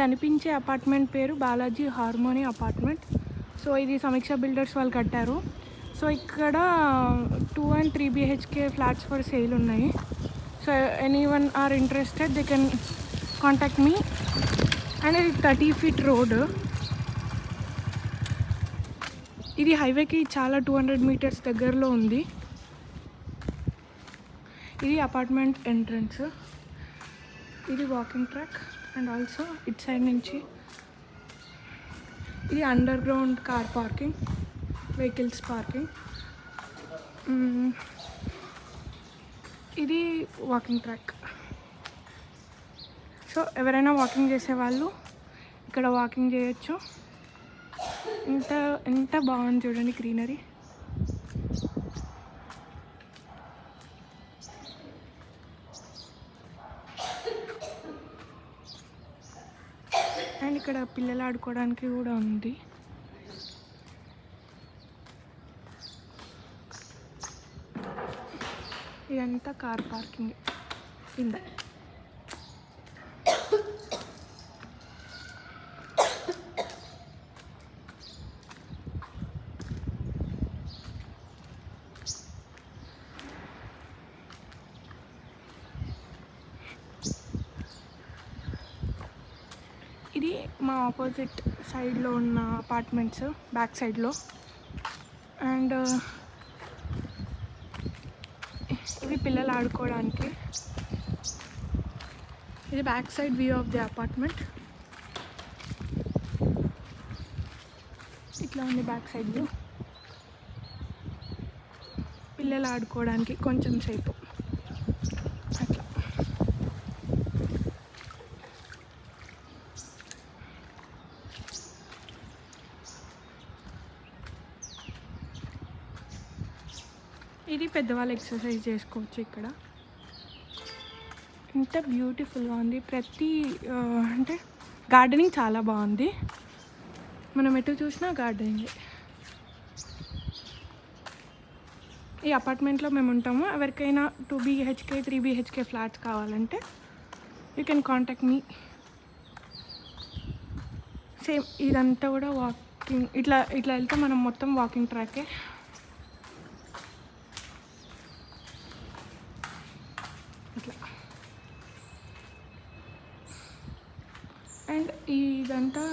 కనిపించే అపార్ట్మెంట్ పేరు Balaji harmony apartment. So ఇది సమీక్ష బిల్డర్స్ వాళ్ళు కట్టారు. సో ఇక్కడ 2 and 3 BHK flats for sale ఉన్నాయి. So anyone are interested they can contact me. And ఇది 30 feet రోడ్. ఇది హైవేకి చాలా 200 meters దగ్గరలో ఉంది. ఇది అపార్ట్మెంట్ ఎంట్రన్స్. ఇది walking track. And also it side నుంచి ఇది under ground car parking, vehicles parking. ఇది వాకింగ్ ట్రాక్. సో ఎవరైనా వాకింగ్ చేసేవాళ్ళు ఇక్కడ వాకింగ్ చేయొచ్చు. ఎంత బాగుంది చూడండి గ్రీనరీ. అండ్ ఇక్కడ పిల్లలు ఆడుకోవడానికి కూడా ఉంది. ఇదంతా కార్ పార్కింగ్ కింద. ఇది మా ఆపోజిట్ సైడ్లో ఉన్న అపార్ట్మెంట్స్ బ్యాక్ సైడ్లో. అండ్ ఇవి పిల్లలు ఆడుకోవడానికి. ఇది back side view of the apartment. ఇట్లా ఉంది బ్యాక్ సైడ్ వ్యూ. పిల్లలు ఆడుకోవడానికి కొంచెం సేపు అట్లా. ఇది పెద్దవాళ్ళు ఎక్సర్సైజ్ చేసుకోవచ్చు ఇక్కడ. ఇంత బ్యూటిఫుల్గా ఉంది. అంటే గార్డెనింగ్ చాలా బాగుంది. మనం ఎటు చూసినా గార్డెనింగ్. ఈ అపార్ట్మెంట్లో మేము ఉంటాము. ఎవరికైనా 2 BHK 3 BHK ఫ్లాట్స్ కావాలంటే you can contact me. Same ఇదంతా కూడా వాకింగ్. ఇట్లా వెళ్తే మనం మొత్తం వాకింగ్ ట్రాకే. ఇట్లా. అండ్ ఇదంతా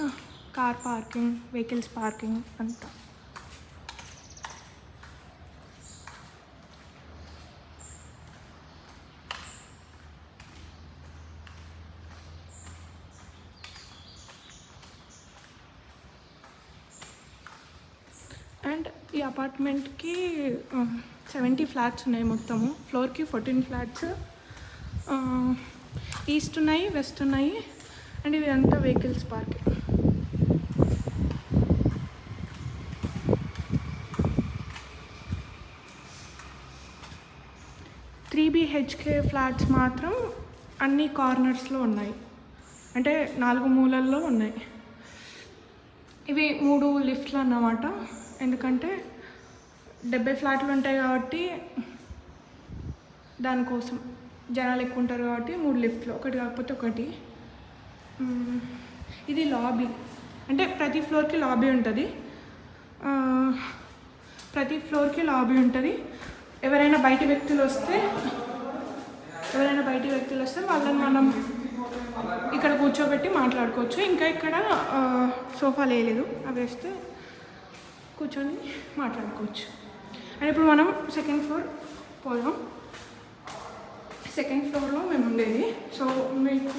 కార్ పార్కింగ్, వెహికల్స్ పార్కింగ్ అంతా. అండ్ ఈ అపార్ట్మెంట్కి 70 ఫ్లాట్స్ ఉన్నాయి మొత్తము. ఫ్లోర్కి 14 ఫ్లాట్స్. ఈస్ట్ ఉన్నాయి, వెస్ట్ ఉన్నాయి. అండ్ ఇవి అంతా vehicles parking. Three BHK flats మాత్రం అన్ని కార్నర్స్లో ఉన్నాయి. అంటే 4 మూలల్లో ఉన్నాయి. ఇవి 3 లిఫ్ట్లు అన్నమాట. ఎందుకంటే 70 ఫ్లాట్లు ఉంటాయి కాబట్టి దానికోసం జనాలు ఎక్కువ ఉంటారు కాబట్టి 3 లిఫ్ట్లు, ఒకటి కాకపోతే ఒకటి. ఇది లాబీ. అంటే ప్రతి ఫ్లోర్కి లాబీ ఉంటుంది. ఎవరైనా బయటి వ్యక్తులు వస్తే వాళ్ళని మనం ఇక్కడ కూర్చోబెట్టి మాట్లాడుకోవచ్చు. ఇంకా ఇక్కడ సోఫాలు వేయలేదు, అవి వేస్తే కూర్చొని మాట్లాడుకోవచ్చు. అండ్ ఇప్పుడు మనం సెకండ్ ఫ్లోర్ పోదాం. సెకండ్ ఫ్లోర్లో మేము ఉండేది. సో మీకు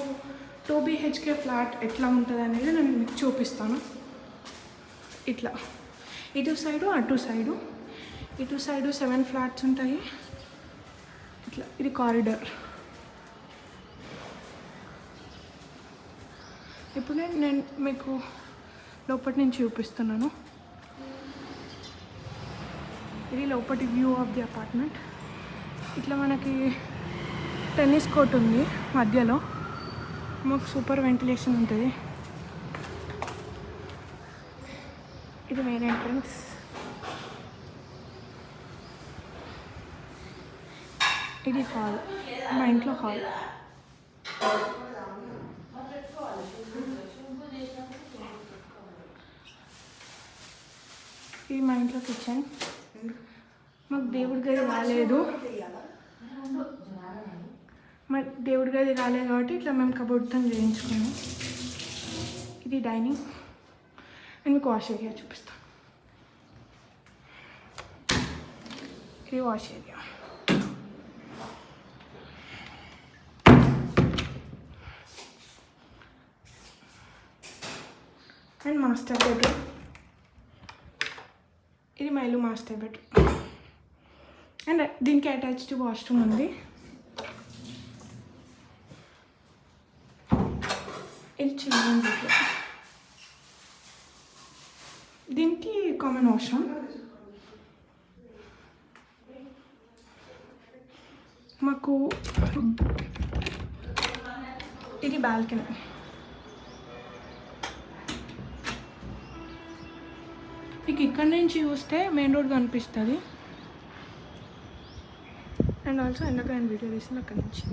2 BHK ఫ్లాట్ ఎట్లా ఉంటుంది అనేది నేను మీకు చూపిస్తాను. ఇట్లా ఇటు సైడు అటు సైడు. ఇటు సైడు 7 ఫ్లాట్స్ ఉంటాయి. ఇట్లా ఇది కారిడార్. ఇప్పుడు నేను మీకు లోపటి నుంచి చూపిస్తున్నాను. ఇది లోపటి వ్యూ ఆఫ్ ది అపార్ట్మెంట్. ఇట్లా మనకి టెన్నిస్ కోర్ట్ ఉంది మధ్యలో. మాకు సూపర్ వెంటిలేషన్ ఉంటుంది. ఇది మెయిన్ ఎంట్రన్స్. ఇది హాల్, మా ఇంట్లో హాల్. ఇది మా ఇంట్లో కిచెన్. మాకు దేవుడి గది రాలేదు, మరి దేవుడి గది రాలేదు కాబట్టి ఇట్లా మేము కబోర్డ్తో చేయించుకున్నాం. ఇది డైనింగ్ అండ్ మీకు వాష్ ఏరియా చూపిస్తాను. ఇది wash area. And master bedroom. ఇది మా ఇల్లు మాస్టర్ బెడ్రూమ్. అండ్ దీనికి అటాచ్డ్ వాష్రూమ్ ఉంది. ఇది చిల్డ్రన్ బెడ్రూమ్. దీనికి కామన్ వాష్రూమ్. మాకు ఇది బాల్కనీ. మీకు ఇక్కడ నుంచి చూస్తే మెయిన్ రోడ్ కనిపిస్తుంది. అండ్ ఆల్సో ఎందాక నేను వీడియో తీసింది అక్కడ నుంచి.